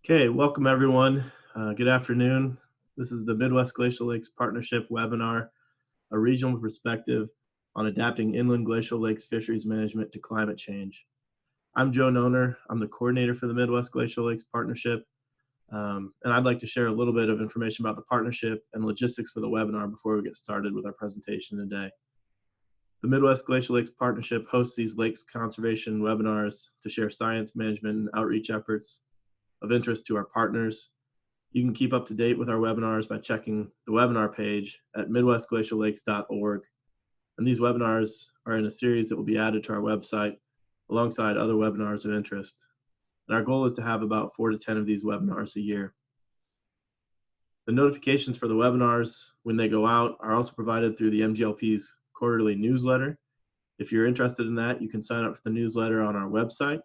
Okay, welcome everyone. Good afternoon. This is the Midwest Glacial Lakes Partnership webinar, a regional perspective on adapting inland glacial lakes fisheries management to climate change. I'm Joe Noner. I'm the coordinator for the Midwest Glacial Lakes Partnership, and I'd like to share a little bit of information about the partnership and logistics for the webinar before we get started with our presentation today. The Midwest Glacial Lakes Partnership hosts these lakes conservation webinars to share science, management, and outreach efforts of interest to our partners. You can keep up to date with our webinars by checking the webinar page at midwestglaciallakes.org. And these webinars are in a series that will be added to our website alongside other webinars of interest. And our goal is to have about 4 to 10 of these webinars a year. The notifications for the webinars when they go out are also provided through the MGLP's quarterly newsletter. If you're interested in that, you can sign up for the newsletter on our website.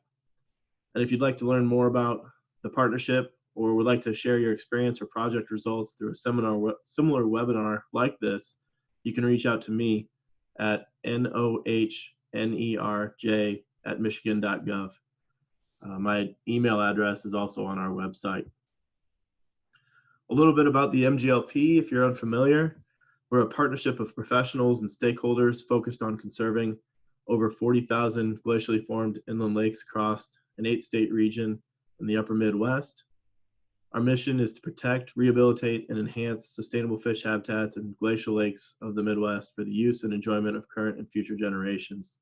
And if you'd like to learn more about the partnership or would like to share your experience or project results through a similar webinar like this, you can reach out to me at nohnerj@michigan.gov. My email address is also on our website. A little bit about the MGLP, if you're unfamiliar. We're a partnership of professionals and stakeholders focused on conserving over 40,000 glacially formed inland lakes across an 8-state region in the upper Midwest. Our mission is to protect, rehabilitate, and enhance sustainable fish habitats in glacial lakes of the Midwest for the use and enjoyment of current and future generations.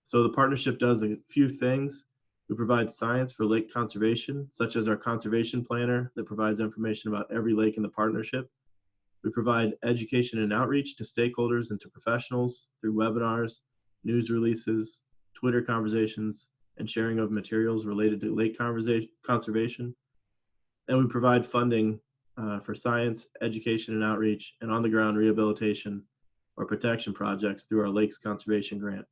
So the partnership does a few things. We provide science for lake conservation, such as our conservation planner that provides information about every lake in the partnership. We provide education and outreach to stakeholders and to professionals through webinars, news releases, Twitter conversations, and sharing of materials related to lake conservation. And we provide funding for science, education and outreach, and on-the-ground rehabilitation or protection projects through our Lakes Conservation Grant.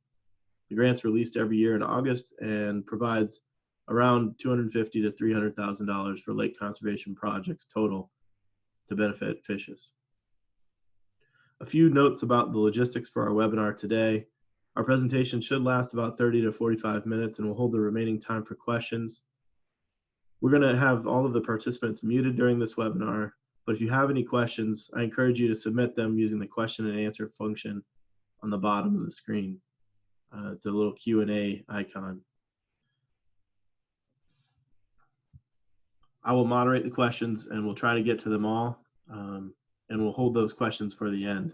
The grant's released every year in August and provides around $250,000 to $300,000 for lake conservation projects total to benefit fishes. A few notes about the logistics for our webinar today. Our presentation should last about 30 to 45 minutes and we'll hold the remaining time for questions. We're going to have all of the participants muted during this webinar, but if you have any questions, I encourage you to submit them using the question and answer function on the bottom of the screen. It's a little Q&A icon. I will moderate the questions and we'll try to get to them all, and we'll hold those questions for the end.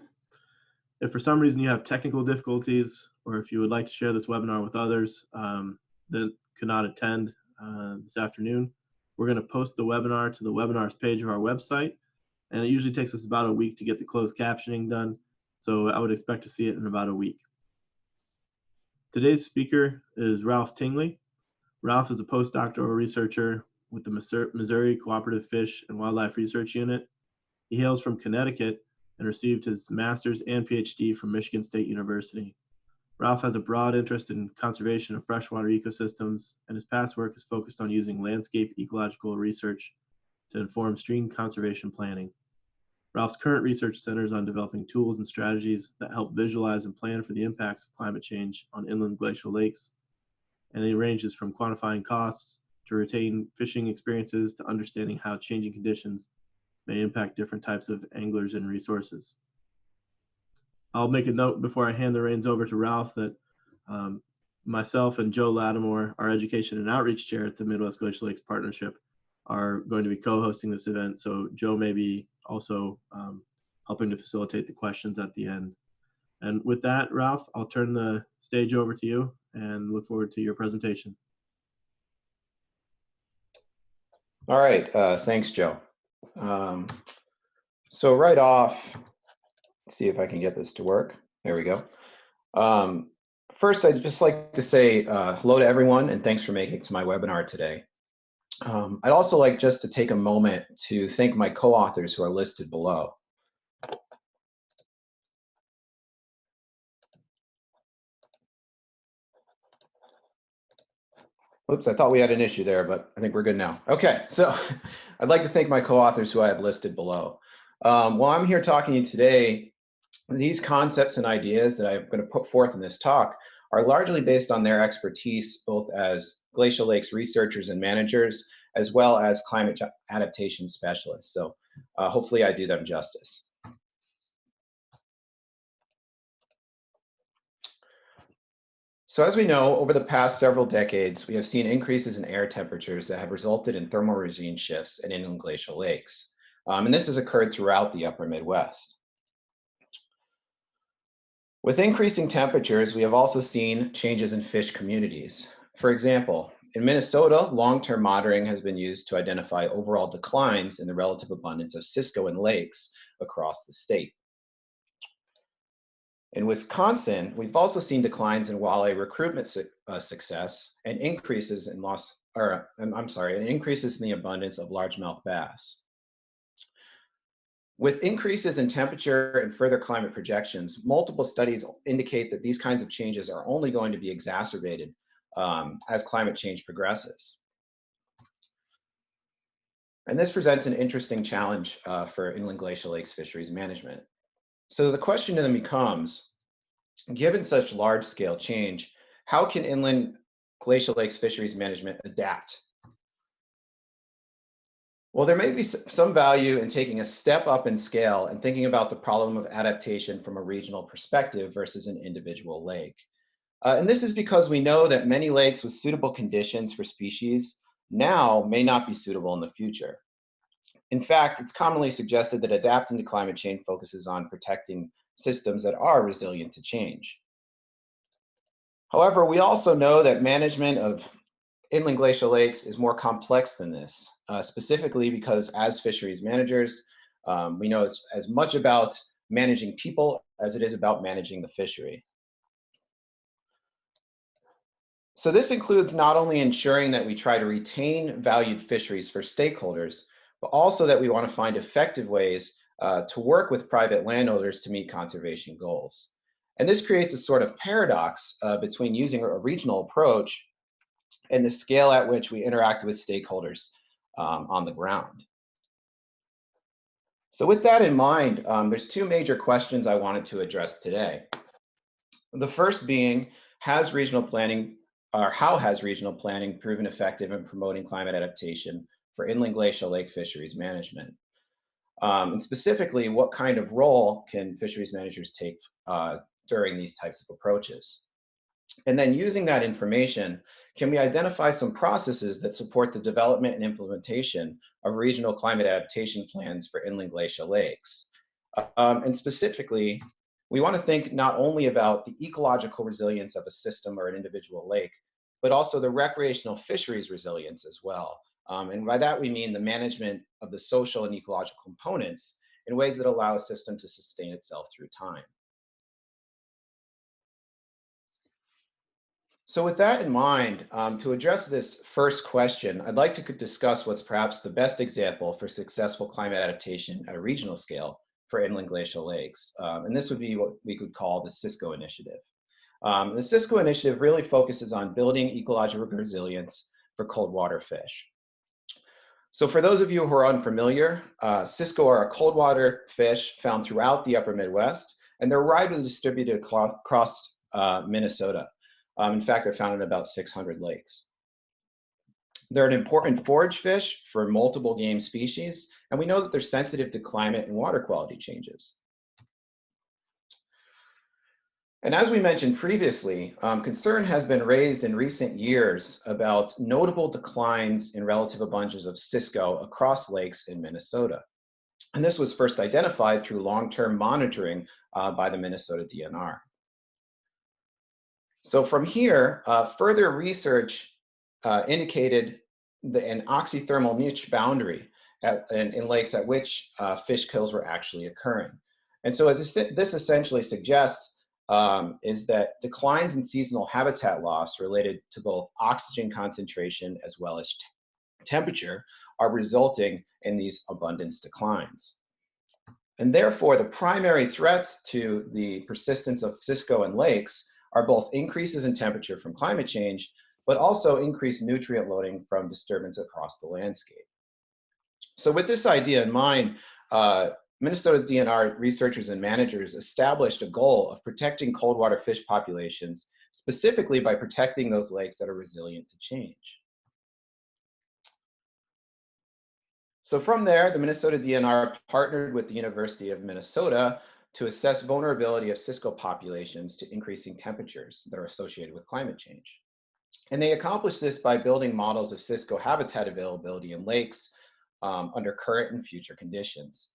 If for some reason you have technical difficulties, or if you would like to share this webinar with others that could not attend this afternoon, we're going to post the webinar to the webinars page of our website, and it usually takes us about a week to get the closed captioning done, so I would expect to see it in about a week. Today's speaker is Ralph Tingley. Ralph is a postdoctoral researcher with the Missouri Cooperative Fish and Wildlife Research Unit. He hails from Connecticut and received his master's and PhD from Michigan State University. Ralph has a broad interest in conservation of freshwater ecosystems, and his past work is focused on using landscape ecological research to inform stream conservation planning. Ralph's current research centers on developing tools and strategies that help visualize and plan for the impacts of climate change on inland glacial lakes, and it ranges from quantifying costs to retain fishing experiences to understanding how changing conditions may impact different types of anglers and resources. I'll make a note before I hand the reins over to Ralph that myself and Joe Lattimore, our education and outreach chair at the Midwest Glacial Lakes Partnership, are going to be co-hosting this event. So Joe may be also helping to facilitate the questions at the end. And with that, Ralph, I'll turn the stage over to you and look forward to your presentation. All right, thanks, Joe. So right off, let's see if I can get this to work. There we go. First, I'd just like to say hello to everyone and thanks for making it to my webinar today. I'd also like just to take a moment to thank my co-authors who are listed below. Oops, I thought we had an issue there, but I think we're good now. Okay, so I'd like to thank my co-authors who I have listed below. While I'm here talking to you today, these concepts and ideas that I'm going to put forth in this talk are largely based on their expertise, both as glacial lakes researchers and managers, as well as climate adaptation specialists. So hopefully I do them justice. So as we know, over the past several decades, we have seen increases in air temperatures that have resulted in thermal regime shifts in inland glacial lakes. And this has occurred throughout the upper Midwest. With increasing temperatures, we have also seen changes in fish communities. For example, in Minnesota, long-term monitoring has been used to identify overall declines in the relative abundance of Cisco in lakes across the state. In Wisconsin, we've also seen declines in walleye recruitment success and increases in increases in the abundance of largemouth bass. With increases in temperature and further climate projections, multiple studies indicate that these kinds of changes are only going to be exacerbated as climate change progresses. And this presents an interesting challenge for inland glacial lakes fisheries management. So the question then becomes, given such large-scale change, how can inland glacial lakes fisheries management adapt? Well, there may be some value in taking a step up in scale and thinking about the problem of adaptation from a regional perspective versus an individual lake. And this is because we know that many lakes with suitable conditions for species now may not be suitable in the future. In fact, it's commonly suggested that adapting to climate change focuses on protecting systems that are resilient to change. However, we also know that management of inland glacial lakes is more complex than this, specifically because as fisheries managers, we know it's as much about managing people as it is about managing the fishery. So this includes not only ensuring that we try to retain valued fisheries for stakeholders, but also that we want to find effective ways to work with private landowners to meet conservation goals. And this creates a sort of paradox between using a regional approach and the scale at which we interact with stakeholders on the ground. So with that in mind, there's two major questions I wanted to address today. The first being, how has regional planning proven effective in promoting climate adaptation for inland glacial lake fisheries management? And specifically, what kind of role can fisheries managers take during these types of approaches? And then using that information, can we identify some processes that support the development and implementation of regional climate adaptation plans for inland glacial lakes? And specifically, we want to think not only about the ecological resilience of a system or an individual lake, but also the recreational fisheries resilience as well. And by that, we mean the management of the social and ecological components in ways that allow a system to sustain itself through time. So with that in mind, to address this first question, I'd like to discuss what's perhaps the best example for successful climate adaptation at a regional scale for inland glacial lakes. And this would be what we could call the Cisco Initiative. The Cisco Initiative really focuses on building ecological resilience for cold water fish. So for those of you who are unfamiliar, Cisco are a cold water fish found throughout the upper Midwest, and they're widely distributed across Minnesota. In fact, they're found in about 600 lakes. They're an important forage fish for multiple game species, and we know that they're sensitive to climate and water quality changes. And as we mentioned previously, concern has been raised in recent years about notable declines in relative abundances of Cisco across lakes in Minnesota. And this was first identified through long-term monitoring by the Minnesota DNR. So from here, further research indicated an oxythermal niche boundary in lakes at which fish kills were actually occurring. And so as this essentially suggests is that declines in seasonal habitat loss related to both oxygen concentration as well as temperature are resulting in these abundance declines. And therefore, the primary threats to the persistence of Cisco in lakes are both increases in temperature from climate change, but also increased nutrient loading from disturbance across the landscape. So with this idea in mind, Minnesota's DNR researchers and managers established a goal of protecting cold water fish populations, specifically by protecting those lakes that are resilient to change. So from there, the Minnesota DNR partnered with the University of Minnesota to assess vulnerability of Cisco populations to increasing temperatures that are associated with climate change. And they accomplished this by building models of Cisco habitat availability in lakes under current and future conditions.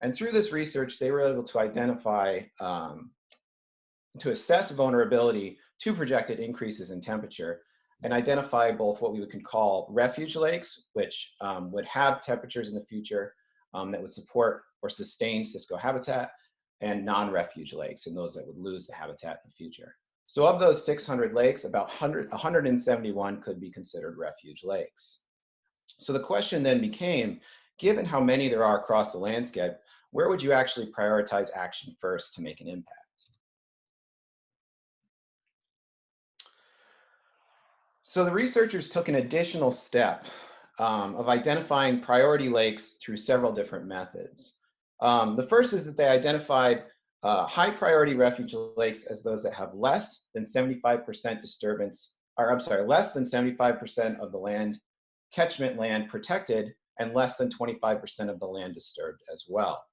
And through this research, they were able to identify, to assess vulnerability to projected increases in temperature and identify both what we could call refuge lakes, which would have temperatures in the future that would support or sustain Cisco habitat, and non-refuge lakes, and those that would lose the habitat in the future. So of those 600 lakes, about 171 could be considered refuge lakes. So the question then became, given how many there are across the landscape, where would you actually prioritize action first to make an impact? So the researchers took an additional step of identifying priority lakes through several different methods. The first is that they identified high priority refuge lakes as those that have less than 75% disturbance, or I'm sorry, less than 75% of the land, catchment land protected, and less than 25% of the land disturbed as well.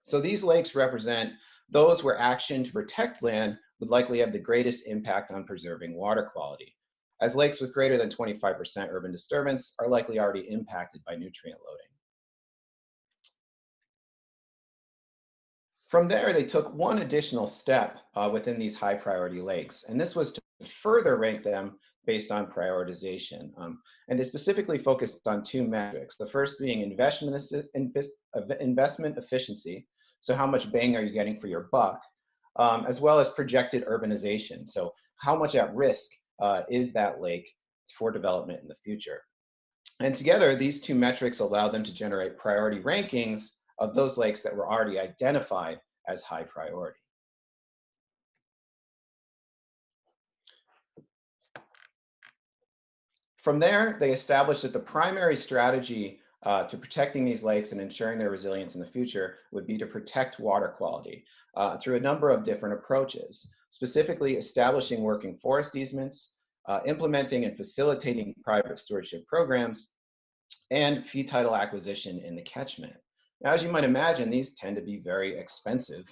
So these lakes represent those where action to protect land would likely have the greatest impact on preserving water quality, as lakes with greater than 25% urban disturbance are likely already impacted by nutrient loading. From there, they took one additional step within these high priority lakes, and this was to further rank them based on prioritization. And they specifically focused on two metrics. The first being investment efficiency, so how much bang are you getting for your buck, as well as projected urbanization, so how much at risk is that lake for development in the future. And together, these two metrics allow them to generate priority rankings of those lakes that were already identified as high priority. From there, they established that the primary strategy to protecting these lakes and ensuring their resilience in the future would be to protect water quality through a number of different approaches, specifically establishing working forest easements, implementing and facilitating private stewardship programs, and fee title acquisition in the catchment. Now, as you might imagine, these tend to be very expensive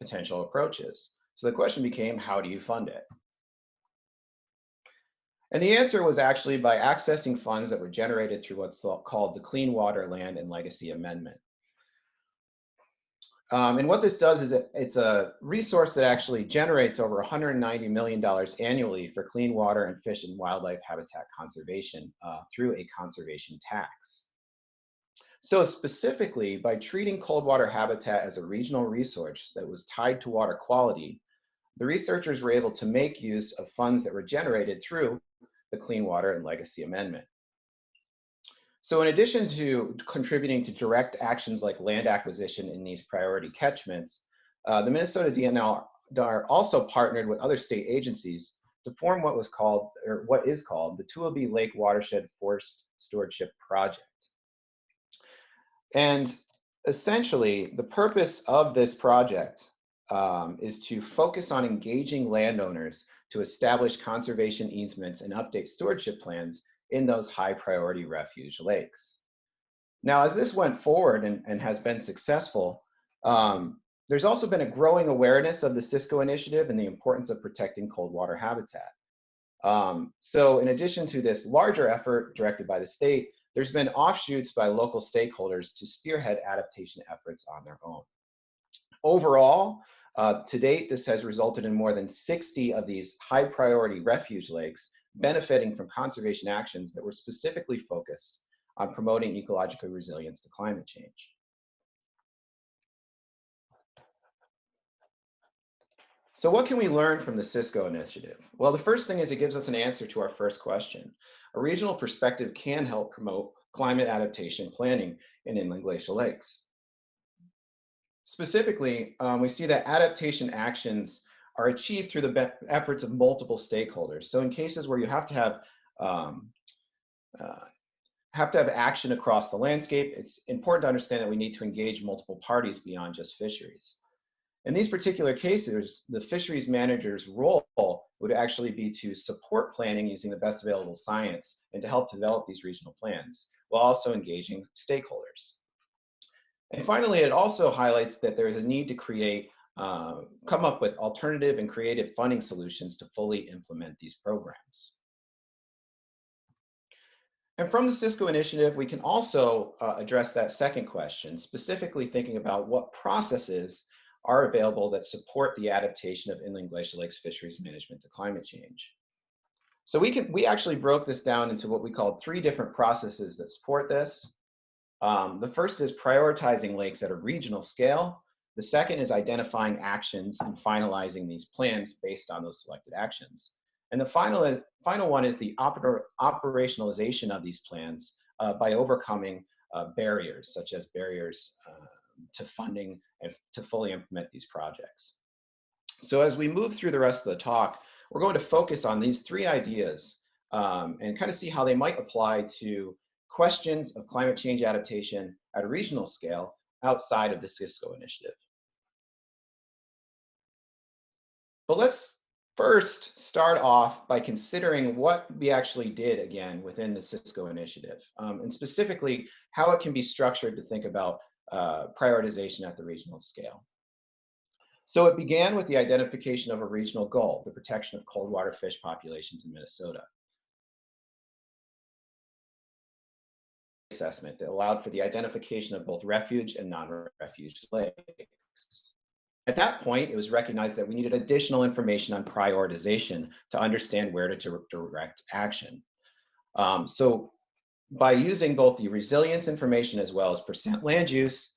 potential approaches. So the question became, how do you fund it? And the answer was actually by accessing funds that were generated through what's called the Clean Water Land and Legacy Amendment. And what this does is it's a resource that actually generates over $190 million annually for clean water and fish and wildlife habitat conservation through a conservation tax. So specifically, by treating cold water habitat as a regional resource that was tied to water quality, the researchers were able to make use of funds that were generated through the Clean Water and Legacy Amendment. So in addition to contributing to direct actions like land acquisition in these priority catchments, the Minnesota DNR also partnered with other state agencies to form what is called the Tuolumne Lake Watershed Forest Stewardship Project. And essentially, the purpose of this project is to focus on engaging landowners to establish conservation easements and update stewardship plans in those high priority refuge lakes. Now, as this went forward and has been successful, there's also been a growing awareness of the Cisco Initiative and the importance of protecting cold water habitat. So in addition to this larger effort directed by the state, there's been offshoots by local stakeholders to spearhead adaptation efforts on their own. Overall, to date, this has resulted in more than 60 of these high priority refuge lakes benefiting from conservation actions that were specifically focused on promoting ecological resilience to climate change. So what can we learn from the Cisco Initiative? Well, the first thing is it gives us an answer to our first question. A regional perspective can help promote climate adaptation planning in inland glacial lakes. Specifically, we see that adaptation actions are achieved through the efforts of multiple stakeholders. So in cases where you have to have action across the landscape, it's important to understand that we need to engage multiple parties beyond just fisheries. In these particular cases, the fisheries manager's role would actually be to support planning using the best available science and to help develop these regional plans, while also engaging stakeholders. And finally, it also highlights that there is a need to come up with alternative and creative funding solutions to fully implement these programs. And from the Cisco Initiative, we can also address that second question, specifically thinking about what processes are available that support the adaptation of inland glacial lakes fisheries management to climate change. So we actually broke this down into what we called 3 different processes that support this. The first is prioritizing lakes at a regional scale. The second is identifying actions and finalizing these plans based on those selected actions. And the final one is the operationalization of these plans by overcoming barriers, such as barriers to funding and to fully implement these projects. So as we move through the rest of the talk, we're going to focus on these 3 ideas and kind of see how they might apply to questions of climate change adaptation at a regional scale outside of the Cisco Initiative. But let's first start off by considering what we actually did again within the Cisco Initiative, and specifically how it can be structured to think about prioritization at the regional scale. So it began with the identification of a regional goal, the protection of coldwater fish populations in Minnesota. Assessment that allowed for the identification of both refuge and non-refuge lakes. At that point, it was recognized that we needed additional information on prioritization to understand where to direct action. So by using both the resilience information as well as percent land use,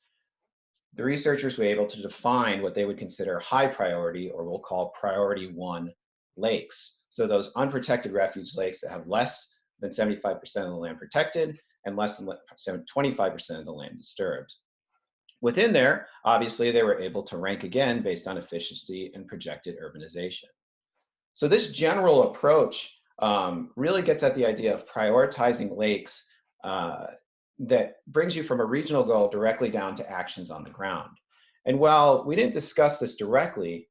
the researchers were able to define what they would consider high priority, or we'll call priority 1 lakes. So those unprotected refuge lakes that have less than 75% of the land protected and less than 25% of the land disturbed. Within there, obviously, they were able to rank again based on efficiency and projected urbanization. So this general approach really gets at the idea of prioritizing lakes that brings you from a regional goal directly down to actions on the ground. And while we didn't discuss this directly,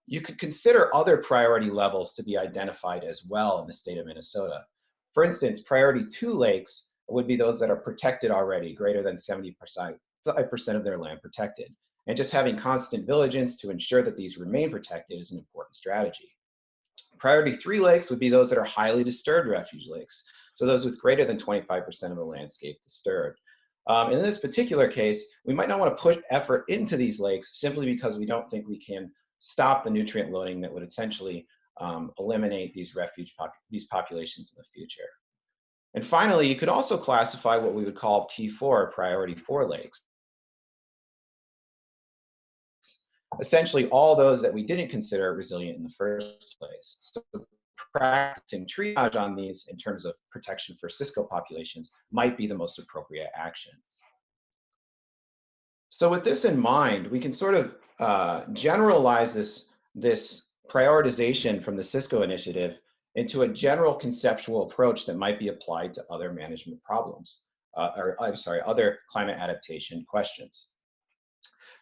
you could consider other priority levels to be identified as well in the state of Minnesota. For instance, priority 2 lakes would be those that are protected already, greater than 75% of their land protected. And just having constant vigilance to ensure that these remain protected is an important strategy. Priority 3 lakes would be those that are highly disturbed refuge lakes, so those with greater than 25% of the landscape disturbed. In this particular case, we might not want to put effort into these lakes simply because we don't think we can stop the nutrient loading that would essentially eliminate these these populations in the future. And finally, you could also classify what we would call P4, priority 4 lakes. Essentially all those that we didn't consider resilient in the first place. So practicing triage on these in terms of protection for Cisco populations might be the most appropriate action. So with this in mind, we can sort of generalize this prioritization from the Cisco Initiative into a general conceptual approach that might be applied to other management problems, other climate adaptation questions.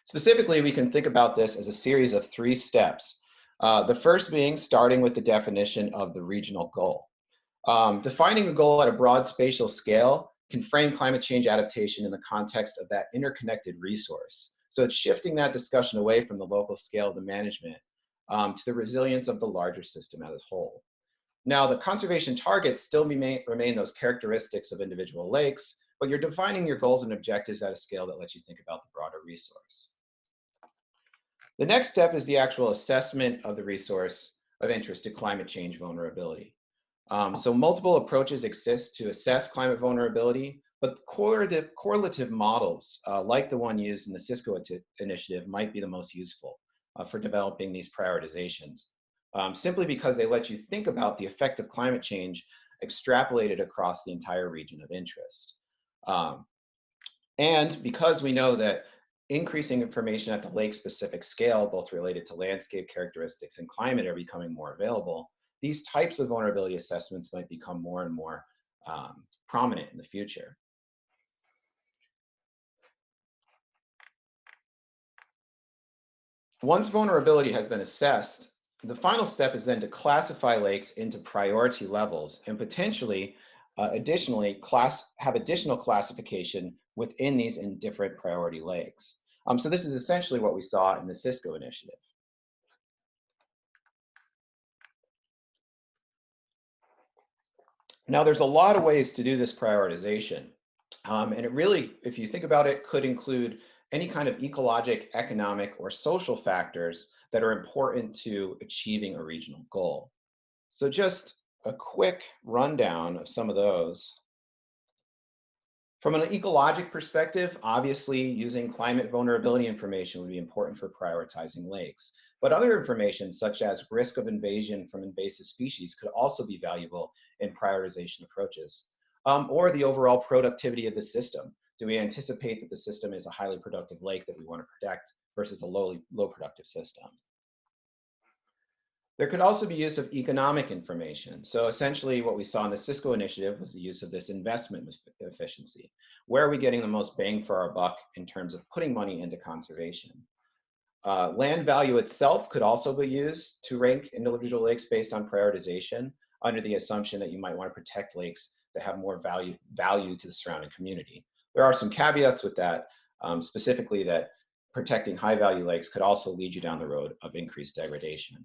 Specifically, we can think about this as a series of 3 steps. The first being starting with the definition of the regional goal. Defining a goal at a broad spatial scale can frame climate change adaptation in the context of that interconnected resource. So it's shifting that discussion away from the local scale of the management to the resilience of the larger system as a whole. Now, the conservation targets still remain those characteristics of individual lakes, but you're defining your goals and objectives at a scale that lets you think about the broader resource. The next step is the actual assessment of the resource of interest to climate change vulnerability. So multiple approaches exist to assess climate vulnerability, but correlative models like the one used in the Cisco Initiative might be the most useful for developing these prioritizations, simply because they let you think about the effect of climate change extrapolated across the entire region of interest. And because we know that increasing information at the lake-specific scale, both related to landscape characteristics and climate, are becoming more available, these types of vulnerability assessments might become more and more prominent in the future. Once vulnerability has been assessed, the final step is then to classify lakes into priority levels and potentially additionally have additional classification within these in different priority lakes. So this is essentially what we saw in the Cisco Initiative. Now, there's a lot of ways to do this prioritization. And it really, if you think about it, could include any kind of ecologic, economic, or social factors that are important to achieving a regional goal. So just a quick rundown of some of those. From an ecologic perspective, obviously using climate vulnerability information would be important for prioritizing lakes. But other information such as risk of invasion from invasive species could also be valuable in prioritization approaches. Or the overall productivity of the system. Do we anticipate that the system is a highly productive lake that we want to protect versus a low productive system? There could also be use of economic information. So essentially what we saw in the Cisco Initiative was the use of this investment efficiency. Where are we getting the most bang for our buck in terms of putting money into conservation? Land value itself could also be used to rank individual lakes based on prioritization under the assumption that you might want to protect lakes that have more value to the surrounding community. There are some caveats with that, specifically that protecting high value lakes could also lead you down the road of increased degradation.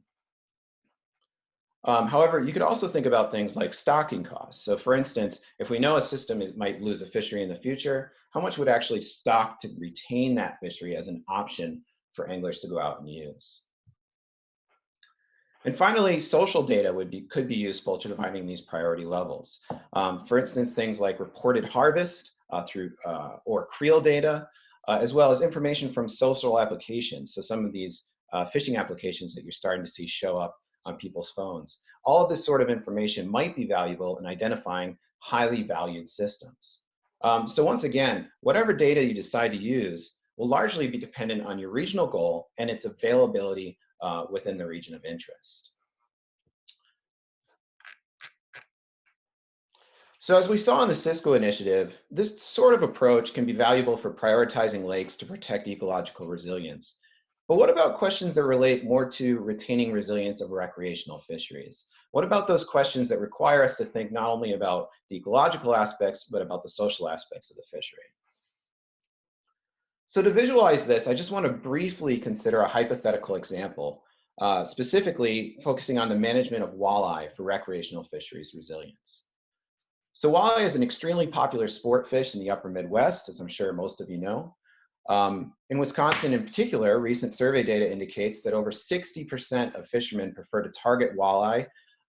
However, you could also think about things like stocking costs. So for instance, if we know a system might lose a fishery in the future, how much would actually stock to retain that fishery as an option for anglers to go out and use? And finally, social data could be useful to defining these priority levels. For instance, things like reported harvest or creel data, as well as information from social applications. So some of these fishing applications that you're starting to see show up on people's phones. All of this sort of information might be valuable in identifying highly valued systems. So once again, whatever data you decide to use will largely be dependent on your regional goal and its availability within the region of interest. So as we saw in the Cisco Initiative, this sort of approach can be valuable for prioritizing lakes to protect ecological resilience. But what about questions that relate more to retaining resilience of recreational fisheries? What about those questions that require us to think not only about the ecological aspects, but about the social aspects of the fishery? So to visualize this, I just want to briefly consider a hypothetical example, specifically focusing on the management of walleye for recreational fisheries resilience. So walleye is an extremely popular sport fish in the upper Midwest, as I'm sure most of you know. In Wisconsin in particular, recent survey data indicates that over 60% of fishermen prefer to target walleye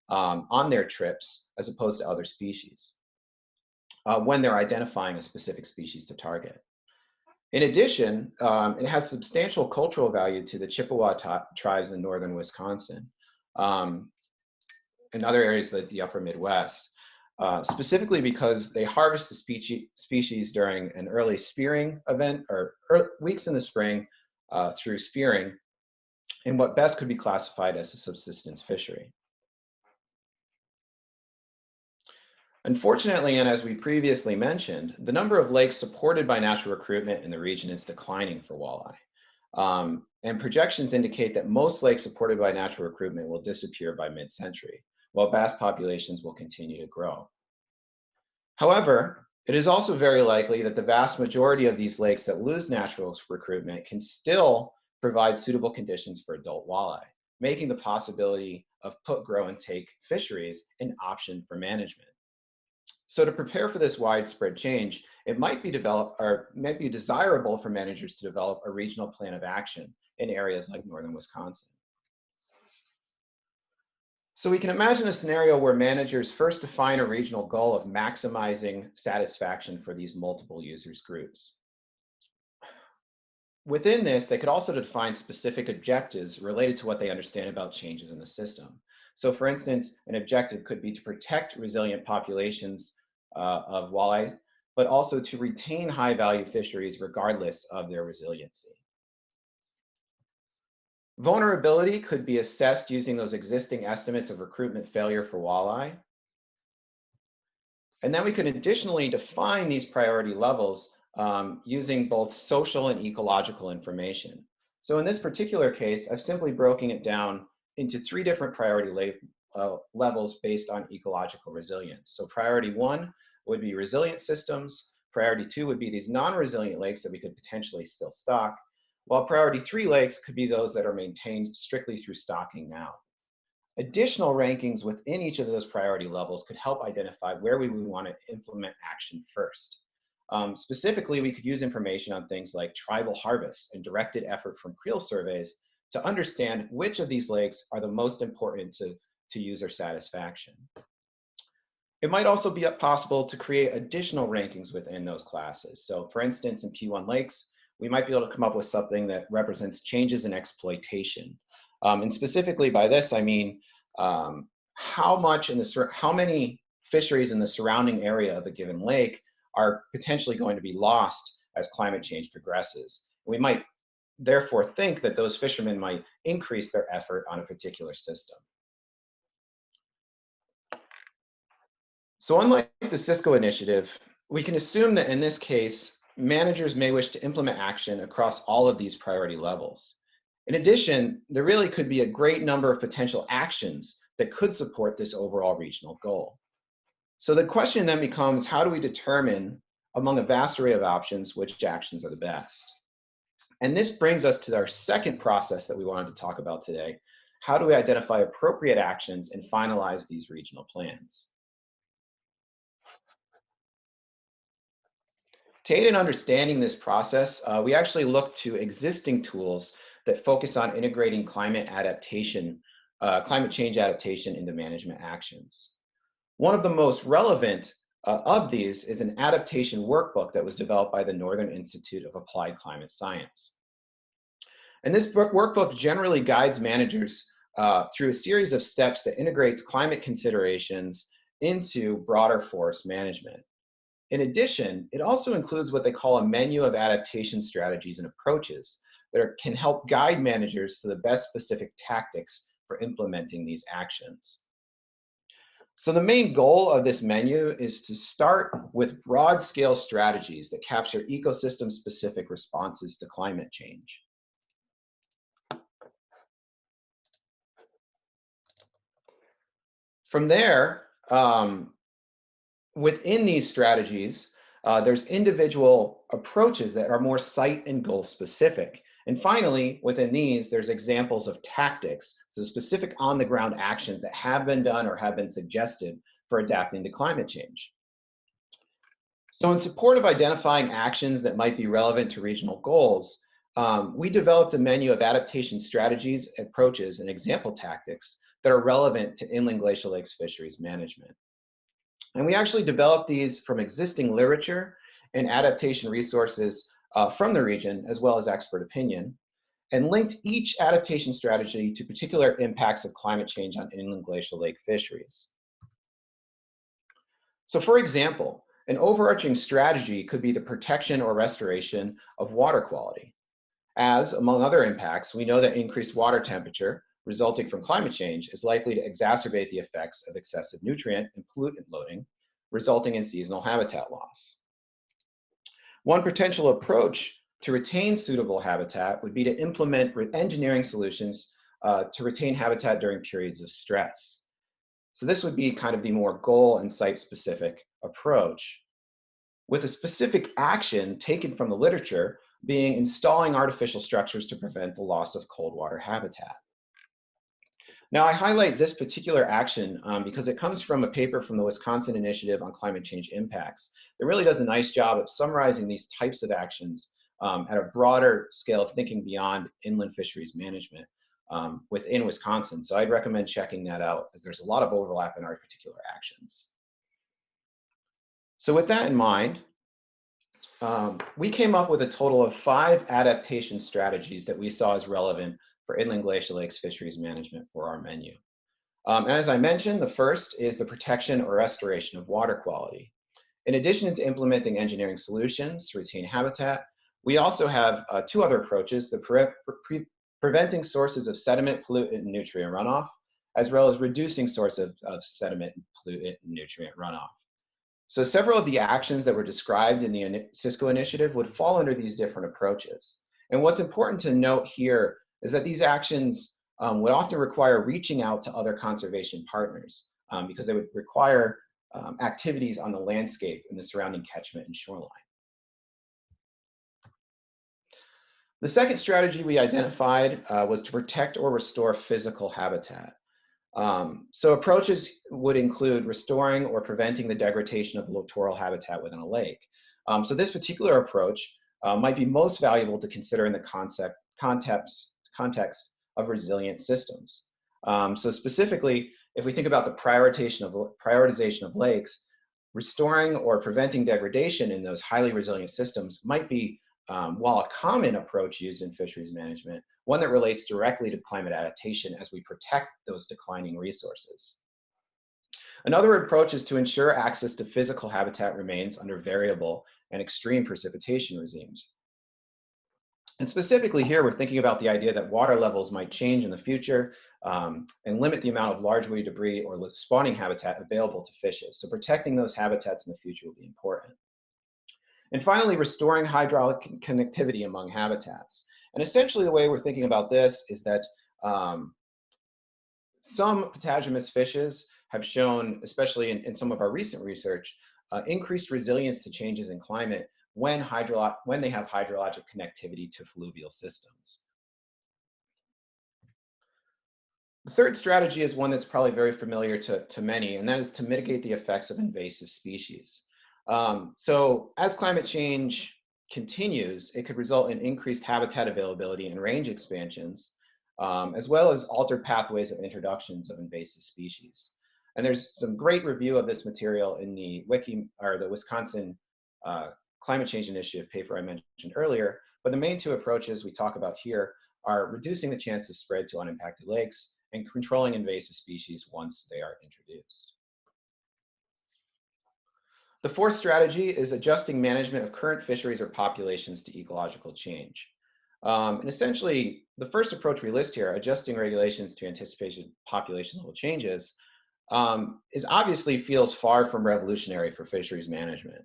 on their trips as opposed to other species when they're identifying a specific species to target. In addition, it has substantial cultural value to the Chippewa tribes in northern Wisconsin and other areas of the upper Midwest. Specifically because they harvest the species during an early spearing event or weeks in the spring through spearing in what best could be classified as a subsistence fishery. Unfortunately, and as we previously mentioned, the number of lakes supported by natural recruitment in the region is declining for walleye. And projections indicate that most lakes supported by natural recruitment will disappear by mid-century, while bass populations will continue to grow. However, it is also very likely that the vast majority of these lakes that lose natural recruitment can still provide suitable conditions for adult walleye, making the possibility of put, grow, and take fisheries an option for management. So to prepare for this widespread change, it might be desirable for managers to develop a regional plan of action in areas like northern Wisconsin. So we can imagine a scenario where managers first define a regional goal of maximizing satisfaction for these multiple users groups. Within this, they could also define specific objectives related to what they understand about changes in the system. So for instance, an objective could be to protect resilient populations of walleye, but also to retain high value fisheries regardless of their resiliency. Vulnerability could be assessed using those existing estimates of recruitment failure for walleye. And then we can additionally define these priority levels using both social and ecological information. So in this particular case, I've simply broken it down into 3 different priority levels based on ecological resilience. So priority 1 would be resilient systems. Priority 2 would be these non-resilient lakes that we could potentially still stock, while priority 3 lakes could be those that are maintained strictly through stocking now. Additional rankings within each of those priority levels could help identify where we would want to implement action first. Specifically, we could use information on things like tribal harvests and directed effort from creel surveys to understand which of these lakes are the most important to user satisfaction. It might also be possible to create additional rankings within those classes. So for instance, in P1 lakes, we might be able to come up with something that represents changes in exploitation. And specifically by this, I mean how many fisheries in the surrounding area of a given lake are potentially going to be lost as climate change progresses. We might therefore think that those fishermen might increase their effort on a particular system. So unlike the Cisco Initiative, we can assume that in this case, managers may wish to implement action across all of these priority levels. In addition, there really could be a great number of potential actions that could support this overall regional goal. So the question then becomes, how do we determine among a vast array of options which actions are the best? And this brings us to our second process that we wanted to talk about today. How do we identify appropriate actions and finalize these regional plans? To aid in understanding this process, we actually look to existing tools that focus on integrating climate change adaptation into management actions. One of the most relevant of these is an adaptation workbook that was developed by the Northern Institute of Applied Climate Science. And this workbook generally guides managers through a series of steps that integrates climate considerations into broader forest management. In addition, it also includes what they call a menu of adaptation strategies and approaches that can help guide managers to the best specific tactics for implementing these actions. So the main goal of this menu is to start with broad-scale strategies that capture ecosystem-specific responses to climate change. From there, within these strategies, there's individual approaches that are more site and goal specific. And finally, within these, there's examples of tactics, so specific on-the-ground actions that have been done or have been suggested for adapting to climate change. So in support of identifying actions that might be relevant to regional goals, we developed a menu of adaptation strategies, approaches, and example tactics that are relevant to inland glacial lakes fisheries management. And we actually developed these from existing literature and adaptation resources from the region, as well as expert opinion, and linked each adaptation strategy to particular impacts of climate change on inland glacial lake fisheries. So for example, an overarching strategy could be the protection or restoration of water quality. As, among other impacts, we know that increased water temperature resulting from climate change is likely to exacerbate the effects of excessive nutrient and pollutant loading, resulting in seasonal habitat loss. One potential approach to retain suitable habitat would be to implement engineering solutions to retain habitat during periods of stress. So this would be kind of the more goal and site-specific approach, with a specific action taken from the literature being installing artificial structures to prevent the loss of coldwater habitat. Now, I highlight this particular action because it comes from a paper from the Wisconsin Initiative on Climate Change Impacts that really does a nice job of summarizing these types of actions at a broader scale of thinking beyond inland fisheries management within Wisconsin. So I'd recommend checking that out, as there's a lot of overlap in our particular actions. So with that in mind, we came up with a total of 5 adaptation strategies that we saw as relevant for inland glacial lakes fisheries management for our menu. And as I mentioned, the first is the protection or restoration of water quality. In addition to implementing engineering solutions to retain habitat, we also have 2 other approaches: the preventing sources of sediment, pollutant, and nutrient runoff, as well as reducing sources of sediment, pollutant, and nutrient runoff. So several of the actions that were described in the Cisco Initiative would fall under these different approaches. And what's important to note here is that these actions would often require reaching out to other conservation partners because they would require activities on the landscape and the surrounding catchment and shoreline. The second strategy we identified was to protect or restore physical habitat. So approaches would include restoring or preventing the degradation of littoral habitat within a lake. So this particular approach might be most valuable to consider in the context of resilient systems. So specifically, if we think about the prioritization of lakes, restoring or preventing degradation in those highly resilient systems might be, while a common approach used in fisheries management, one that relates directly to climate adaptation as we protect those declining resources. Another approach is to ensure access to physical habitat remains under variable and extreme precipitation regimes. And specifically here, we're thinking about the idea that water levels might change in the future and limit the amount of large woody debris or spawning habitat available to fishes. So protecting those habitats in the future will be important. And finally, restoring hydraulic connectivity among habitats. And essentially the way we're thinking about this is that some patagimus fishes have shown, especially in some of our recent research, increased resilience to changes in climate when they have hydrologic connectivity to fluvial systems. The third strategy is one that's probably very familiar to many, and that is to mitigate the effects of invasive species. So as climate change continues, it could result in increased habitat availability and range expansions, as well as altered pathways of introductions of invasive species. And there's some great review of this material in the Wisconsin Climate Change Initiative paper I mentioned earlier. But the main two approaches we talk about here are reducing the chance of spread to unimpacted lakes and controlling invasive species once they are introduced. The fourth strategy is adjusting management of current fisheries or populations to ecological change. And essentially, the first approach we list here, adjusting regulations to anticipate population level changes, is obviously feels far from revolutionary for fisheries management.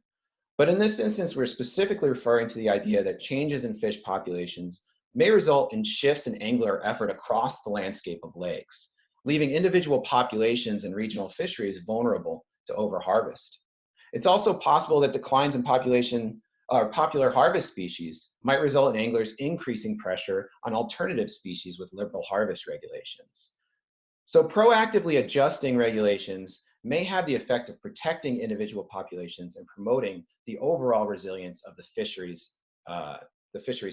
But in this instance, we're specifically referring to the idea that changes in fish populations may result in shifts in angler effort across the landscape of lakes, leaving individual populations and regional fisheries vulnerable to overharvest. It's also possible that declines in population or popular harvest species might result in anglers increasing pressure on alternative species with liberal harvest regulations. So proactively adjusting regulations may have the effect of protecting individual populations and promoting the overall resilience of the fisheries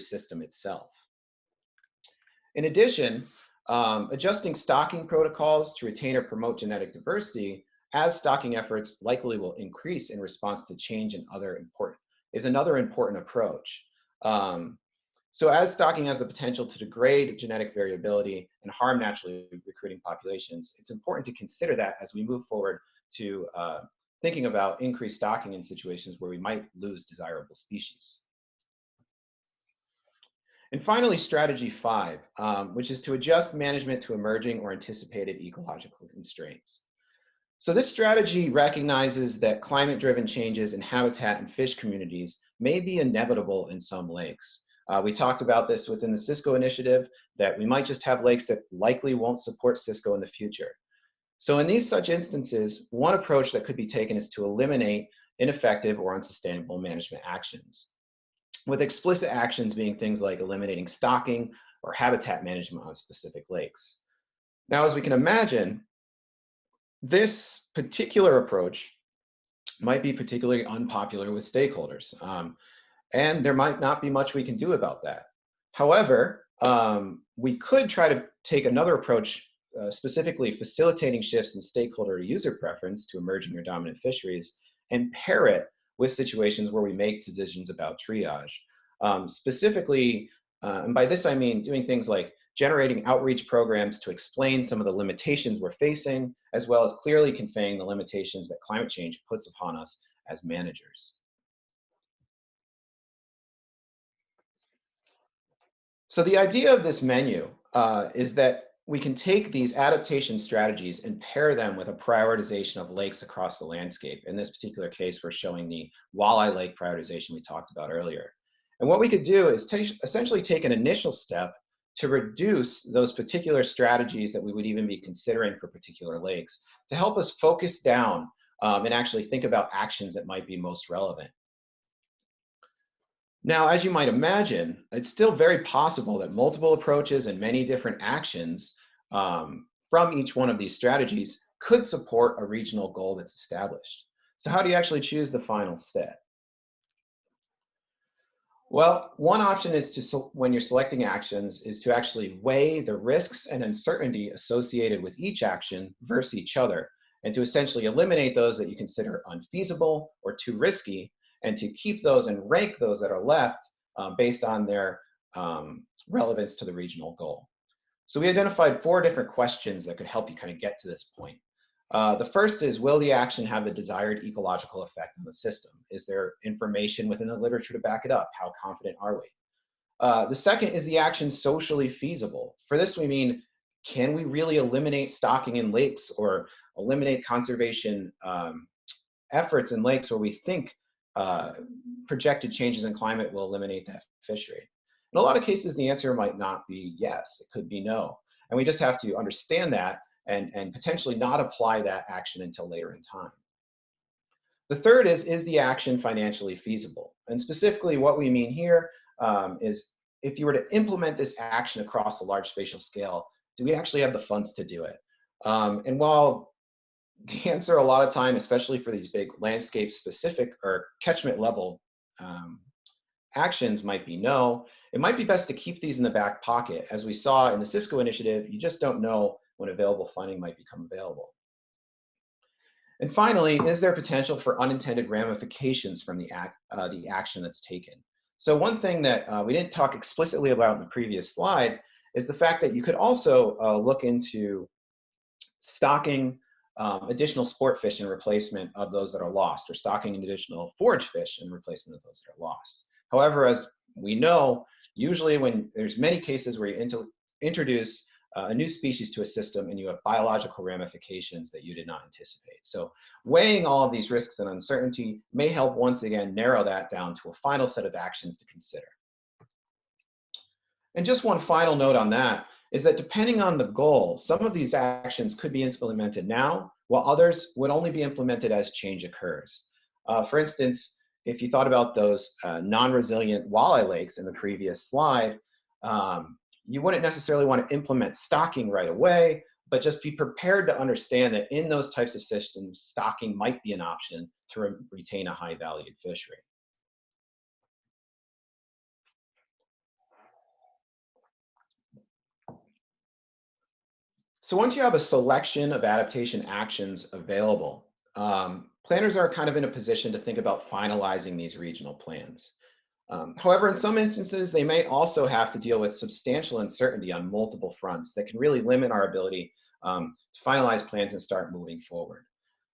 system itself. In addition, adjusting stocking protocols to retain or promote genetic diversity as stocking efforts likely will increase in response to change in another important approach. So as stocking has the potential to degrade genetic variability and harm naturally recruiting populations, it's important to consider that as we move forward to thinking about increased stocking in situations where we might lose desirable species. And finally, strategy 5, which is to adjust management to emerging or anticipated ecological constraints. So this strategy recognizes that climate-driven changes in habitat and fish communities may be inevitable in some lakes. We talked about this within the Cisco Initiative, that we might just have lakes that likely won't support Cisco in the future. So in these such instances, one approach that could be taken is to eliminate ineffective or unsustainable management actions, with explicit actions being things like eliminating stocking or habitat management on specific lakes. Now, as we can imagine, this particular approach might be particularly unpopular with stakeholders, and there might not be much we can do about that. However, we could try to take another approach, specifically facilitating shifts in stakeholder to user preference to emerging or dominant fisheries, and pair it with situations where we make decisions about triage. Specifically, and by this I mean doing things like generating outreach programs to explain some of the limitations we're facing, as well as clearly conveying the limitations that climate change puts upon us as managers. So the idea of this menu is that we can take these adaptation strategies and pair them with a prioritization of lakes across the landscape. In this particular case, we're showing the walleye lake prioritization we talked about earlier. And what we could do is essentially take an initial step to reduce those particular strategies that we would even be considering for particular lakes, to help us focus down and actually think about actions that might be most relevant. Now, as you might imagine, it's still very possible that multiple approaches and many different actions from each one of these strategies could support a regional goal that's established. So how do you actually choose the final step? Well, one option is to, when you're selecting actions, is to actually weigh the risks and uncertainty associated with each action versus each other, and to essentially eliminate those that you consider unfeasible or too risky, and to keep those and rank those that are left based on their relevance to the regional goal. So we identified 4 different questions that could help you kind of get to this point. The first is, will the action have the desired ecological effect on the system? Is there information within the literature to back it up? How confident are we? The second is the action socially feasible? For this, we mean, can we really eliminate stocking in lakes or eliminate conservation efforts in lakes where we think projected changes in climate will eliminate that fishery? In a lot of cases, the answer might not be yes, it could be no. And we just have to understand that and potentially not apply that action until later in time. The third is the action financially feasible? And specifically what we mean here is, if you were to implement this action across a large spatial scale, do we actually have the funds to do it? And while the answer a lot of time, especially for these big landscape specific or catchment level actions, might be no, it might be best to keep these in the back pocket. As we saw in the Cisco Initiative, you just don't know when available funding might become available. And finally, is there potential for unintended ramifications from the action that's taken? So one thing that we didn't talk explicitly about in the previous slide is the fact that you could also look into stocking additional sport fish in replacement of those that are lost, or stocking additional forage fish in replacement of those that are lost. However, as we know, usually when there's many cases where you introduce a new species to a system and you have biological ramifications that you did not anticipate. So weighing all of these risks and uncertainty may help once again narrow that down to a final set of actions to consider. And just one final note on that is that depending on the goal, some of these actions could be implemented now, while others would only be implemented as change occurs. For instance, if you thought about those non-resilient walleye lakes in the previous slide, you wouldn't necessarily want to implement stocking right away, but just be prepared to understand that in those types of systems, stocking might be an option to retain a high valued fishery. So once you have a selection of adaptation actions available, planners are kind of in a position to think about finalizing these regional plans. However, in some instances, they may also have to deal with substantial uncertainty on multiple fronts that can really limit our ability to finalize plans and start moving forward.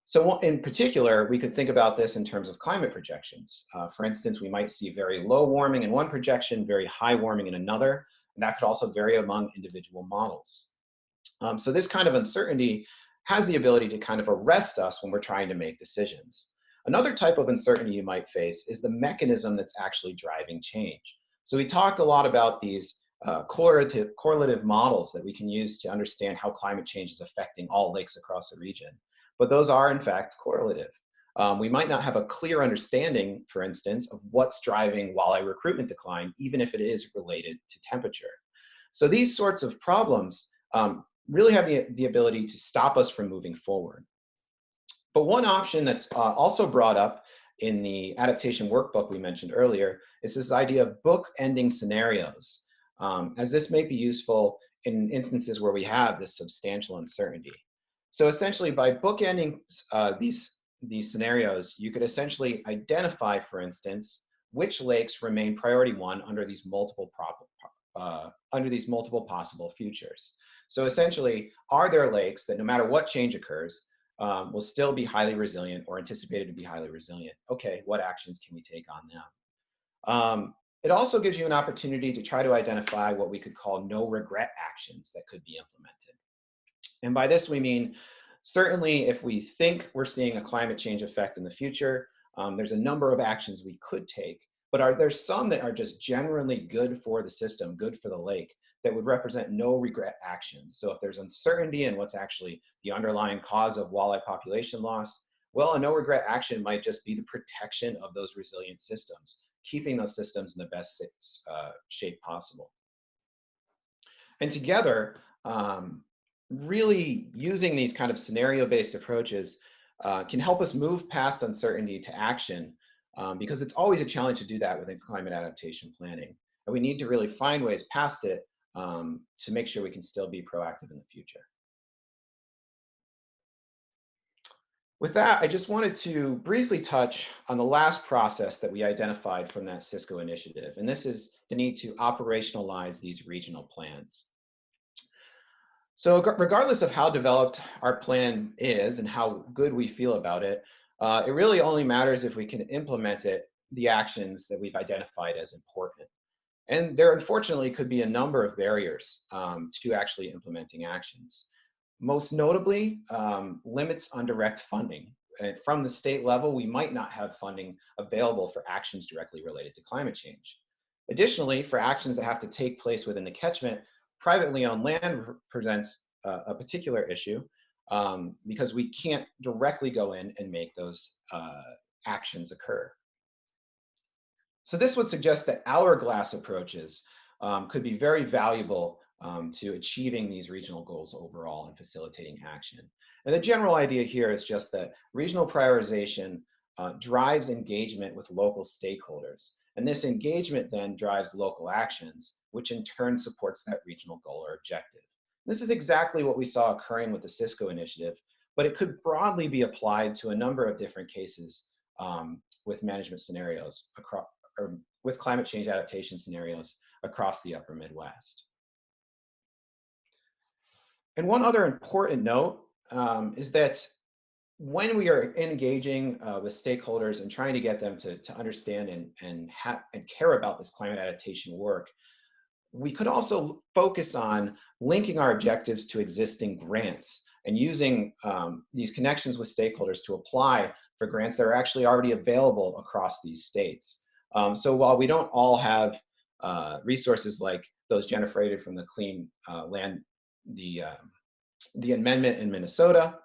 So in particular, we could think about this in terms of climate projections. For instance, we might see very low warming in one projection, very high warming in another, and that could also vary among individual models. So this kind of uncertainty has the ability to kind of arrest us when we're trying to make decisions. Another type of uncertainty you might face is the mechanism that's actually driving change. So we talked a lot about these correlative models that we can use to understand how climate change is affecting all lakes across a region. But those are in fact correlative. We might not have a clear understanding, for instance, of what's driving walleye recruitment decline, even if it is related to temperature. So these sorts of problems really have the ability to stop us from moving forward. But one option that's also brought up in the adaptation workbook we mentioned earlier is this idea of book-ending scenarios, as this may be useful in instances where we have this substantial uncertainty. So essentially, by bookending these scenarios, you could essentially identify, for instance, which lakes remain priority 1 under these multiple possible futures. So essentially, are there lakes that no matter what change occurs, will still be highly resilient or anticipated to be highly resilient? Okay, what actions can we take on them? It also gives you an opportunity to try to identify what we could call no regret actions that could be implemented. And by this we mean, certainly if we think we're seeing a climate change effect in the future, there's a number of actions we could take, but are there some that are just generally good for the system, good for the lake, that would represent no regret actions. So if there's uncertainty in what's actually the underlying cause of walleye population loss, well, a no regret action might just be the protection of those resilient systems, keeping those systems in the best shape possible. And together, really using these kind of scenario-based approaches can help us move past uncertainty to action, because it's always a challenge to do that within climate adaptation planning. And we need to really find ways past it to make sure we can still be proactive in the future. With that, I just wanted to briefly touch on the last process that we identified from that Cisco initiative, and this is the need to operationalize these regional plans. So regardless of how developed our plan is and how good we feel about it, it really only matters if we can implement the actions that we've identified as important. And there unfortunately could be a number of barriers to actually implementing actions. Most notably, limits on direct funding. From the state level, we might not have funding available for actions directly related to climate change. Additionally, for actions that have to take place within the catchment, privately owned land presents a particular issue because we can't directly go in and make those actions occur. So this would suggest that hourglass approaches could be very valuable to achieving these regional goals overall and facilitating action. And the general idea here is just that regional prioritization drives engagement with local stakeholders. And this engagement then drives local actions, which in turn supports that regional goal or objective. This is exactly what we saw occurring with the Cisco Initiative, but it could broadly be applied to a number of different cases with management scenarios across, or with climate change adaptation scenarios across the upper Midwest. And one other important note is that when we are engaging with stakeholders and trying to get them to understand and care about this climate adaptation work, we could also focus on linking our objectives to existing grants and using these connections with stakeholders to apply for grants that are actually already available across these states. So while we don't all have resources like those generated from the Clean Land, the amendment in Minnesota,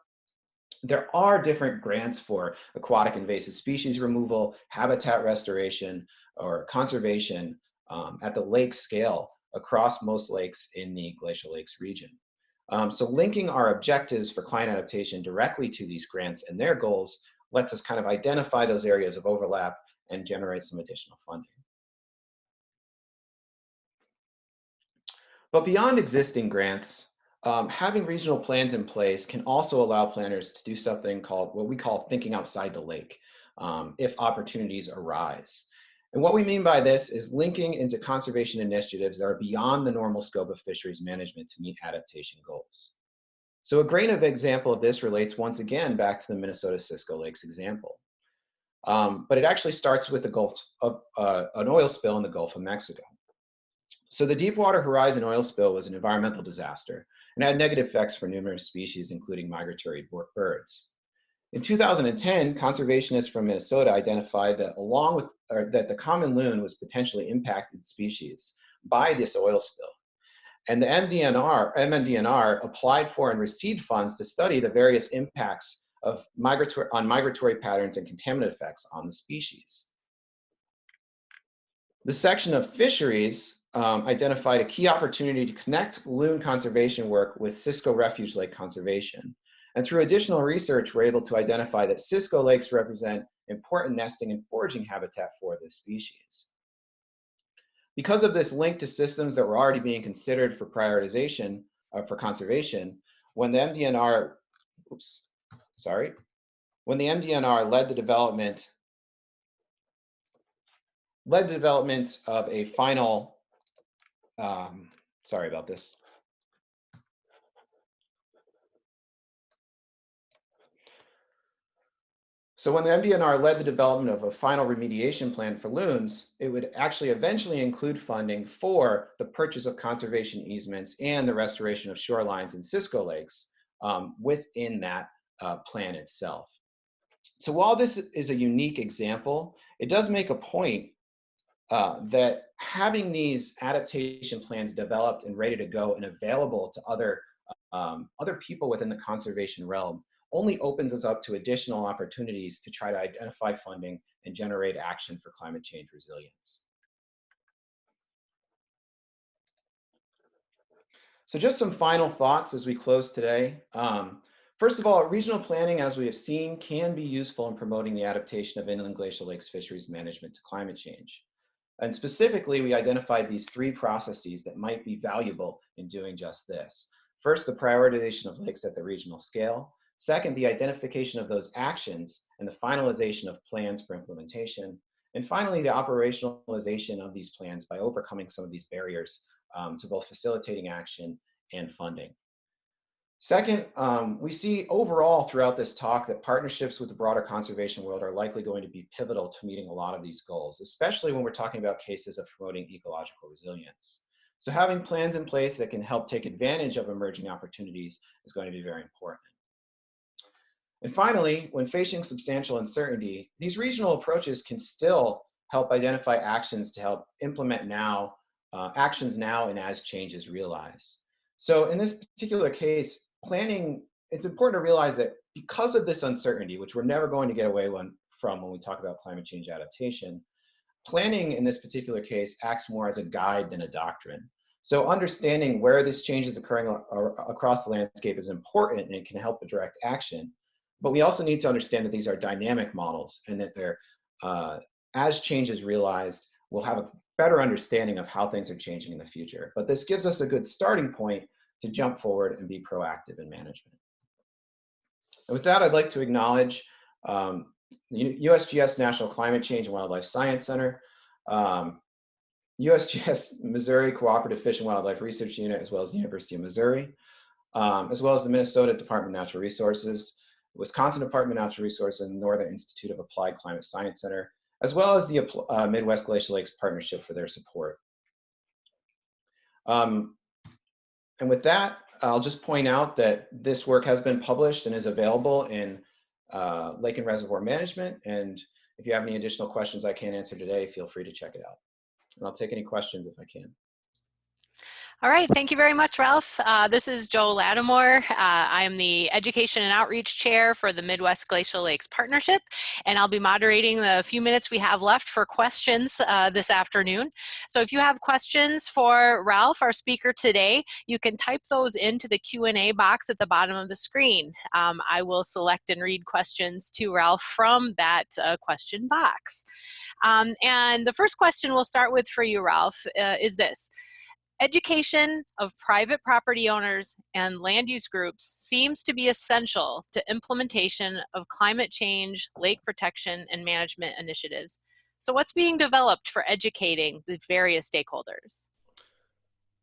there are different grants for aquatic invasive species removal, habitat restoration, or conservation at the lake scale across most lakes in the Glacial Lakes region. So linking our objectives for climate adaptation directly to these grants and their goals lets us kind of identify those areas of overlap and generate some additional funding. But beyond existing grants, having regional plans in place can also allow planners to do something called what we call thinking outside the lake if opportunities arise. And what we mean by this is linking into conservation initiatives that are beyond the normal scope of fisheries management to meet adaptation goals. So a great example of this relates once again back to the Minnesota Cisco Lakes example. But it actually starts with the Gulf of, an oil spill in the Gulf of Mexico. So the Deepwater Horizon oil spill was an environmental disaster and had negative effects for numerous species, including migratory birds. In 2010, conservationists from Minnesota identified that that the common loon was potentially impacted species by this oil spill. And the MNDNR applied for and received funds to study the various impacts of migratory patterns and contaminant effects on the species. The section of fisheries identified a key opportunity to connect loon conservation work with Cisco Refuge Lake conservation. And through additional research, we're able to identify that Cisco lakes represent important nesting and foraging habitat for this species. Because of this link to systems that were already being considered for prioritization for conservation, when the MDNR, when the MDNR led the development of a final, sorry about this. So when the MDNR led the development of a final remediation plan for loons, it would actually eventually include funding for the purchase of conservation easements and the restoration of shorelines in Cisco lakes within that plan itself. So while this is a unique example, it does make a point that having these adaptation plans developed and ready to go and available to other people within the conservation realm only opens us up to additional opportunities to try to identify funding and generate action for climate change resilience. So just some final thoughts as we close today. First of all, regional planning, as we have seen, can be useful in promoting the adaptation of inland glacial lakes fisheries management to climate change. And specifically, we identified these three processes that might be valuable in doing just this. First, the prioritization of lakes at the regional scale. Second, the identification of those actions and the finalization of plans for implementation. And finally, the operationalization of these plans by overcoming some of these barriers to both facilitating action and funding. Second, we see overall throughout this talk that partnerships with the broader conservation world are likely going to be pivotal to meeting a lot of these goals, especially when we're talking about cases of promoting ecological resilience. So having plans in place that can help take advantage of emerging opportunities is going to be very important. And finally, when facing substantial uncertainty, these regional approaches can still help identify actions to help implement now, actions now and as change is realized. So in this particular case, planning, it's important to realize that because of this uncertainty, which we're never going to get away from when we talk about climate change adaptation, planning in this particular case acts more as a guide than a doctrine. So understanding where this change is occurring across the landscape is important and it can help to direct action. But we also need to understand that these are dynamic models and that they're, as change is realized, we'll have a better understanding of how things are changing in the future. But this gives us a good starting point to jump forward and be proactive in management. And with that, I'd like to acknowledge the USGS National Climate Change and Wildlife Science Center, USGS Missouri Cooperative Fish and Wildlife Research Unit, as well as the University of Missouri, as well as the Minnesota Department of Natural Resources, Wisconsin Department of Natural Resources, and the Northern Institute of Applied Climate Science Center, as well as the Midwest Glacial Lakes Partnership for their support. And with that, I'll just point out that this work has been published and is available in Lake and Reservoir Management. And if you have any additional questions I can't answer today, feel free to check it out. And I'll take any questions if I can. All right, thank you very much, Ralph. This is Jo Lattimore. I am the Education and Outreach Chair for the Midwest Glacial Lakes Partnership, and I'll be moderating the few minutes we have left for questions this afternoon. So if you have questions for Ralph, our speaker today, you can type those into the Q&A box at the bottom of the screen. I will select and read questions to Ralph from that question box. And the first question we'll start with for you, Ralph, is this. Education of private property owners and land use groups seems to be essential to implementation of climate change, lake protection, and management initiatives. So what's being developed for educating the various stakeholders?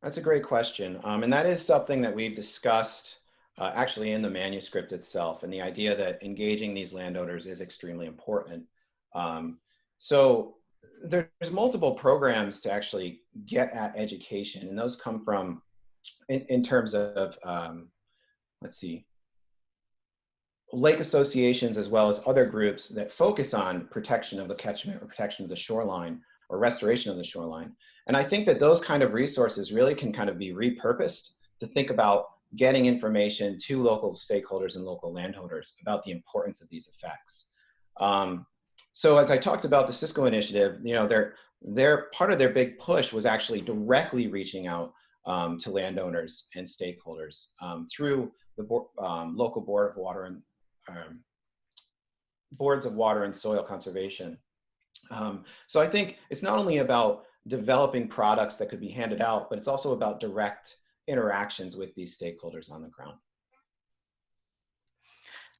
That's a great question. And that is something that we've discussed actually in the manuscript itself, and the idea that engaging these landowners is extremely important. So there's multiple programs to actually get at education, and those come from, in terms of, let's see, lake associations as well as other groups that focus on protection of the catchment or protection of the shoreline or restoration of the shoreline. And I think that those kind of resources really can kind of be repurposed to think about getting information to local stakeholders and local landowners about the importance of these effects. So as I talked about the Cisco Initiative, you know, their part of their big push was actually directly reaching out to landowners and stakeholders through the local board of water and boards of water and soil conservation. So I think it's not only about developing products that could be handed out, but it's also about direct interactions with these stakeholders on the ground.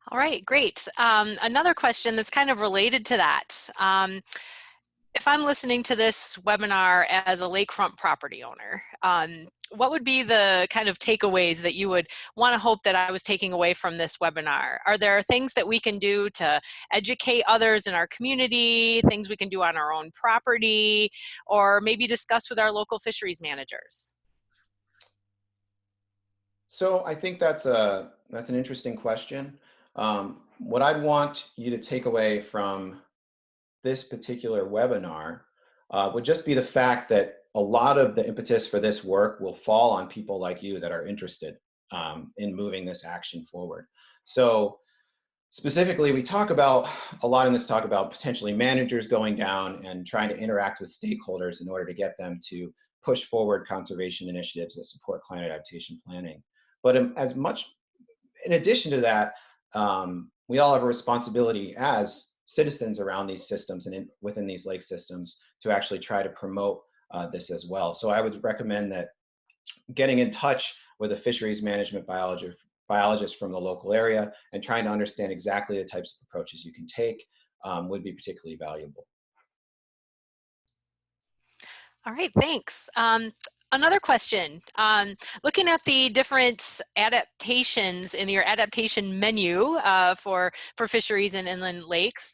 All right, great. Another question that's kind of related to that. If I'm listening to this webinar as a lakefront property owner, what would be the kind of takeaways that you would want to hope that I was taking away from this webinar? Are there things that we can do to educate others in our community, things we can do on our own property, or maybe discuss with our local fisheries managers? So I think that's an interesting question. What I'd want you to take away from this particular webinar would just be the fact that a lot of the impetus for this work will fall on people like you that are interested in moving this action forward. So specifically, we talk about a lot in this talk about potentially managers going down and trying to interact with stakeholders in order to get them to push forward conservation initiatives that support climate adaptation planning. But as much in addition to that, we all have a responsibility as citizens around these systems and within these lake systems to actually try to promote this as well. So I would recommend that getting in touch with a fisheries management biologist from the local area and trying to understand exactly the types of approaches you can take would be particularly valuable. All right, thanks. Another question, looking at the different adaptations in your adaptation menu for fisheries and inland lakes,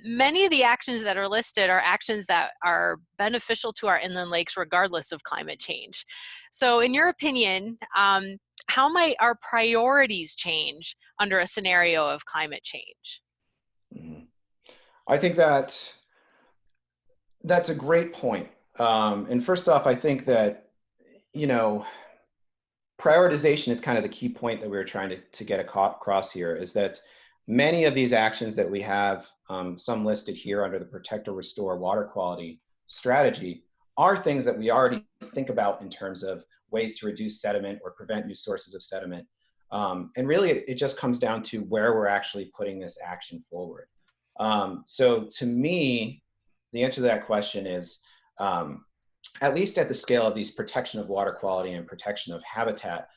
many of the actions that are listed are actions that are beneficial to our inland lakes regardless of climate change. So in your opinion, how might our priorities change under a scenario of climate change? I think that that's a great point. And first off, I think that, you know, prioritization is kind of the key point that we were trying to get across here, is that many of these actions that we have, some listed here under the protect or restore water quality strategy, are things that we already think about in terms of ways to reduce sediment or prevent new sources of sediment. And really, it just comes down to where we're actually putting this action forward. So to me, the answer to that question is, at least at the scale of these protection of water quality and protection of habitat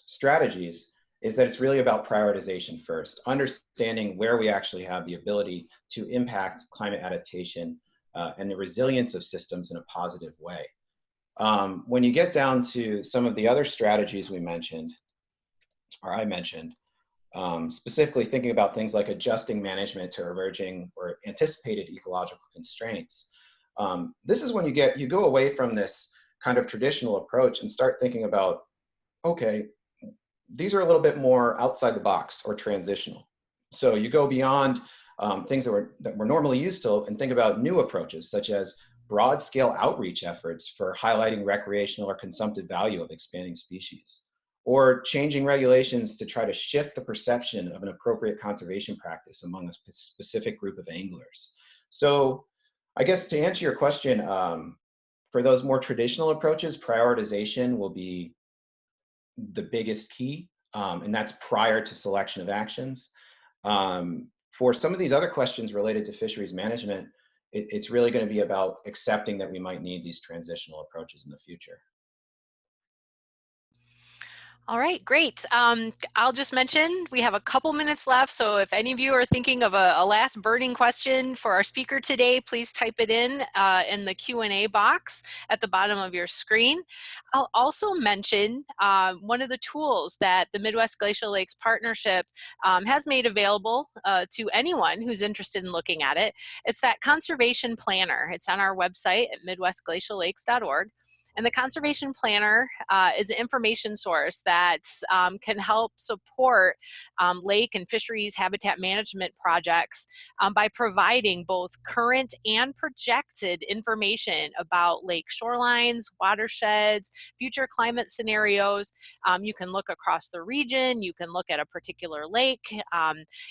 strategies, is that it's really about prioritization first, understanding where we actually have the ability to impact climate adaptation and the resilience of systems in a positive way. When you get down to some of the other strategies we mentioned, or I mentioned, specifically thinking about things like adjusting management to emerging or anticipated ecological constraints. This is when you go away from this kind of traditional approach and start thinking about, okay, these are a little bit more outside the box or transitional. So you go beyond things that we're normally used to and think about new approaches, such as broad scale outreach efforts for highlighting recreational or consumptive value of expanding species, or changing regulations to try to shift the perception of an appropriate conservation practice among a specific group of anglers. So I guess to answer your question, for those more traditional approaches, prioritization will be the biggest key, and that's prior to selection of actions. For some of these other questions related to fisheries management, it's really going to be about accepting that we might need these transitional approaches in the future. All right, great. I'll just mention we have a couple minutes left, so if any of you are thinking of a last burning question for our speaker today, please type it in the Q&A box at the bottom of your screen. I'll also mention one of the tools that the Midwest Glacial Lakes Partnership has made available to anyone who's interested in looking at it. It's that conservation planner. It's on our website at midwestglaciallakes.org. And the Conservation Planner is an information source that can help support lake and fisheries habitat management projects by providing both current and projected information about lake shorelines, watersheds, future climate scenarios. You can look across the region, you can look at a particular lake.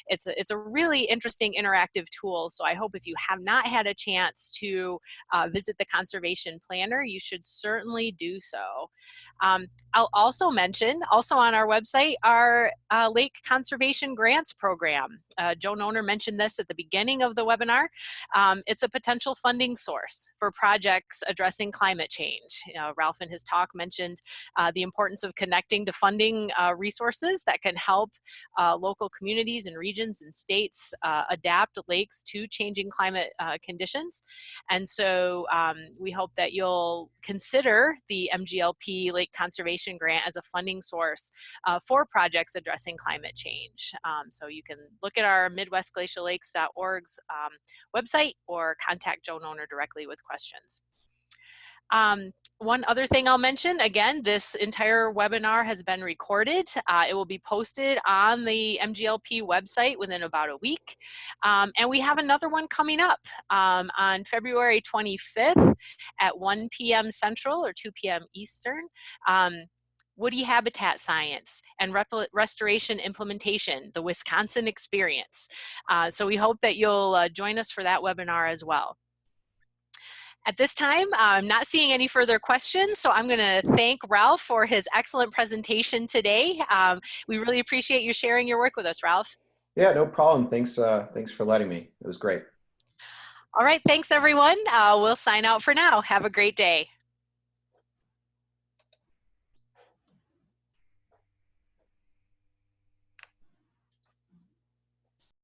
It's a really interesting interactive tool, so I hope if you have not had a chance to visit the Conservation Planner, you should certainly do so. I'll also mention, also on our website, our Lake Conservation Grants Program. Joan Owner mentioned this at the beginning of the webinar. It's a potential funding source for projects addressing climate change. Ralph in his talk mentioned the importance of connecting to funding resources that can help local communities and regions and states adapt lakes to changing climate conditions. And so we hope that you'll consider the MGLP Lake Conservation Grant as a funding source for projects addressing climate change. So you can look at our midwestglaciallakes.org's website or contact Joan Owner directly with questions. One other thing I'll mention, again, this entire webinar has been recorded. It will be posted on the MGLP website within about a week. And we have another one coming up on February 25th at 1 p.m. Central or 2 p.m. Eastern. Woody habitat science and restoration implementation, the Wisconsin experience. So we hope that you'll join us for that webinar as well. At this time, I'm not seeing any further questions, so I'm going to thank Ralph for his excellent presentation today. We really appreciate you sharing your work with us, Ralph. Yeah, no problem. Thanks, thanks for letting me. It was great. All right, thanks everyone. We'll sign out for now. Have a great day.